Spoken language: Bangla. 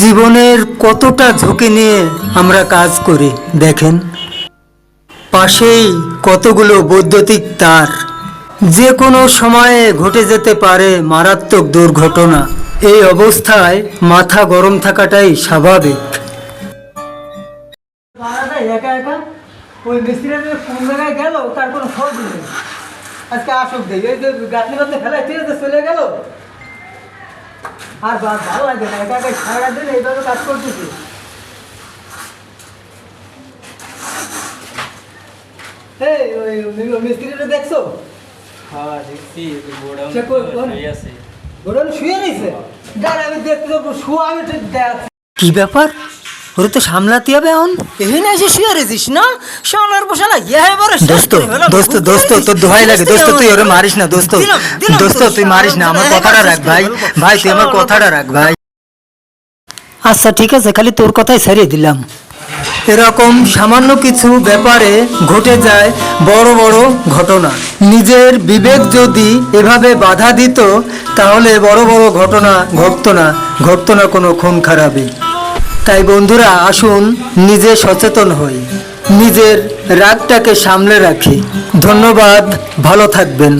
জীবনের কতটা ঝুঁকি নিয়ে আমরা কাজ করি দেখেন। পাশেই কতগুলো বৈদ্যুতিক তার, যে কোনো সময়ে ঘটে যেতে পারে মারাত্মক দুর্ঘটনা। এই অবস্থায় মাথা গরম থাকাটাই স্বাভাবিক। একা একা ওই মিস্ত্রিরা কোন জায়গায় গেল তার কোনো খোঁজ নেই। আজকে আসুক দেই, এই যে গাঁথনি গাঁথনি ফেলায় ঠিক আছে চলে গেল। আর ভালো লাগে না, একা একা সারা দিন এইভাবে কাজ করতেছি। এই ওই মিস্ত্রিটা দেখছো? হ্যাঁ দেখছি গোডাউন সে শুয়ে আছে। গোডাউন শুয়ে নিছে? দাঁড়া আমি দেখতে যাবো, শুয়া আমি দেখ। কি ব্যাপার? ওরে তো সামলাতে হবে এখন। এখানে এসে শুয়ে রেছিস না? শালার বসালা এবারে দোস্ত দোস্ত দোস্ত তোর দোহাই লাগে দোস্ত, তুই ওরে মারিস না দোস্ত। দোস্ত তুই মারিস না, আমার কথাটা রাখ ভাই। ভাই তুই আমার কথাটা রাখ ভাই। আচ্ছা ঠিক আছে, খালি তোর কথাই ছাড়িয়ে দিলাম। এরকম সামান্য কিছু ব্যাপারে ঘটে যায় বড় বড় ঘটনা। নিজের বিবেক যদি এভাবে বাধা দিত তাহলে বড় বড় ঘটনা ঘটতো না কোনো খুন খারাপি। তাই বন্ধুরা আসুন নিজে সচেতন হই, নিজের রাগটাকে সামলে রাখি। ধন্যবাদ, ভালো থাকবেন।